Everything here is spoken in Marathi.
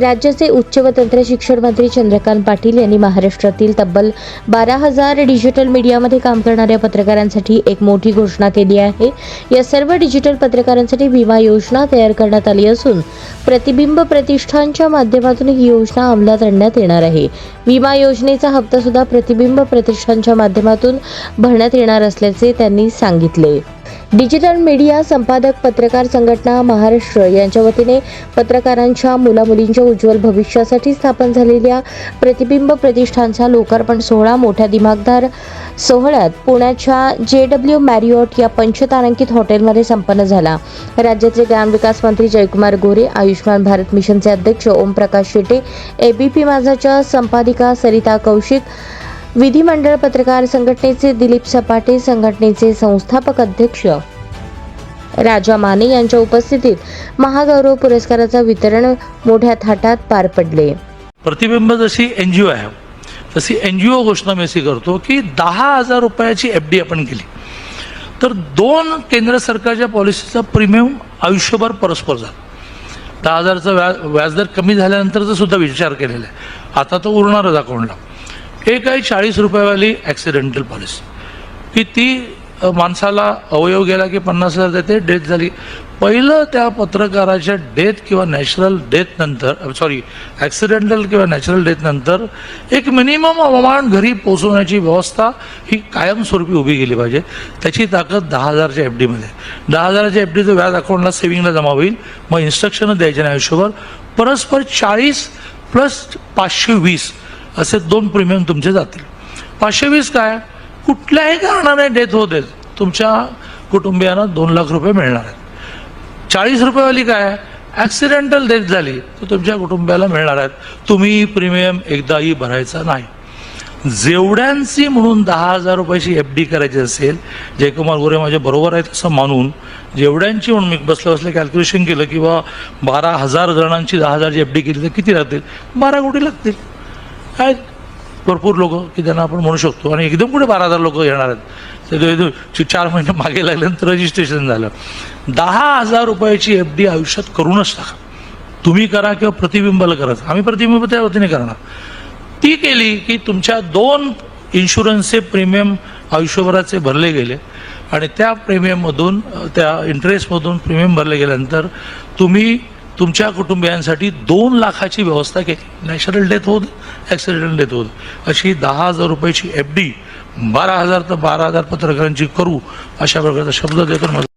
राज्याचे उच्च व तंत्र शिक्षण मंत्री चंद्रकांत पाटील यांनी महाराष्ट्रातील तब्बल 12,000 डिजिटल मीडियामध्ये काम करणाऱ्या पत्रकारांसाठी एक मोठी घोषणा केली आहे। या सर्व डिजिटल पत्रकारांसाठी विमा योजना तयार करण्यात आली असून प्रतिबिंब प्रतिष्ठानच्या माध्यमातून ही योजना अंमलात आणण्यात येणार आहे। विमा योजनेचा हप्ता सुद्धा प्रतिबिंब प्रतिष्ठानच्या माध्यमातून भरण्यात येणार असल्याचे त्यांनी सांगितले। डिजिटल मीडिया संपादक पत्रकार संघटना महाराष्ट्र यांच्या वतीने पत्रकारांच्या मुलामुलींच्या उज्ज्वल भविष्यासाठी स्थापन झालेल्या प्रतिबिंब प्रतिष्ठानचा लोकार्पण सोहळा मोठ्या दिमागदार सोहळ्यात पुण्याच्या JW मॅरियट या पंचतारांकित हॉटेलमध्ये संपन्न झाला। राज्याचे ग्रामविकास मंत्री जयकुमार गोरे, आयुष्मान भारत मिशनचे अध्यक्ष ओमप्रकाश शेटे, ABP माझाच्या संपादिका सरिता कौशिक, विधिमंडळ पत्रकार संघटनेचे दिलीप सपाटे, संघटनेचे संस्थापक अध्यक्ष राजा माने यांच्या उपस्थितीत महागौरव पुरस्काराचं वितरण मोठ्या थाटात पार पडले। प्रतिबिंब जशी NGO आहे तशी NGO घोषणा मी अशी करतो की 10,000 रुपयाची FD आपण केली तर 2 केंद्र सरकारच्या पॉलिसीचा प्रीमियम आयुष्यभर परस्पर झाला। 10,000चा व्याजदर कमी झाल्यानंतरचा सुद्धा विचार केलेला आहे। आता तो उरणारच अकाउंटला। एक आहे 40 रुपयावाली ॲक्सिडेंटल पॉलिसी की ती माणसाला अवयव गेला की 50,000 देते, डेथ झाली। पहिलं त्या पत्रकाराच्या डेथ किंवा नॅचरल डेथ नंतर ॲक्सिडेंटल किंवा नॅचरल डेथ नंतर एक मिनिमम अमाऊंट घरी पोहोचवण्याची व्यवस्था ही कायमस्वरूपी उभी केली पाहिजे। त्याची ताकद 10,000च्या FDमध्ये। 10,000च्या FDचं व्याज अकाउंटला सेव्हिंगला जमा होईल। मग इन्स्ट्रक्शन द्यायचे नाही आयुष्यभर। परस्पर 40 प्लस 520 असे 2 प्रीमियम तुमचे जातील। 520 काय, कुठल्याही कारणाने डेथ होते तुमच्या कुटुंबियांना 2 लाख रुपये मिळणार आहेत। 40 रुपयेवाली काय, ॲक्सिडेंटल डेथ झाली तर तुमच्या कुटुंबियाला मिळणार आहेत। तुम्ही प्रीमियम एकदाही भरायचा नाही। जेवढ्यांची म्हणून 10,000 रुपयाची FD करायची असेल, जयकुमार गोरे माझ्या बरोबर आहेत असं मानून जेवढ्यांची म्हणून मी बसल्या कॅल्क्युलेशन केलं की 12,000 जणांची 10,000ची FD केली तर किती लागतील? 12 कोटी लागतील। आहेत भरपूर लोक की त्यांना आपण म्हणू शकतो आणि एकदम पुढे 12,000 लोक येणार आहेत। 4 महिने मागे लागल्यानंतर रजिस्ट्रेशन झालं। 10,000 रुपयाची FD आयुष्यात करूनच टाका। तुम्ही करा किंवा प्रतिबिंबाला करायचं, आम्ही प्रतिबिंब त्या वतीने करणार। ती केली की तुमच्या 2 इन्शुरन्सचे प्रीमियम आयुष्यभराचे भरले गेले आणि त्या प्रीमियममधून त्या इंटरेस्टमधून प्रीमियम भरले गेल्यानंतर तुम्ही तुमच्या कुटुंबियांसाठी 2 लाखाची व्यवस्था केली। नॅचरल डेथ होत, ॲक्सिडेंटल डेथ होत, अशी 10,000 रुपयाची FD 12,000 तर 12,000 पत्रकारांची करू अशा प्रकारचा शब्द देतो।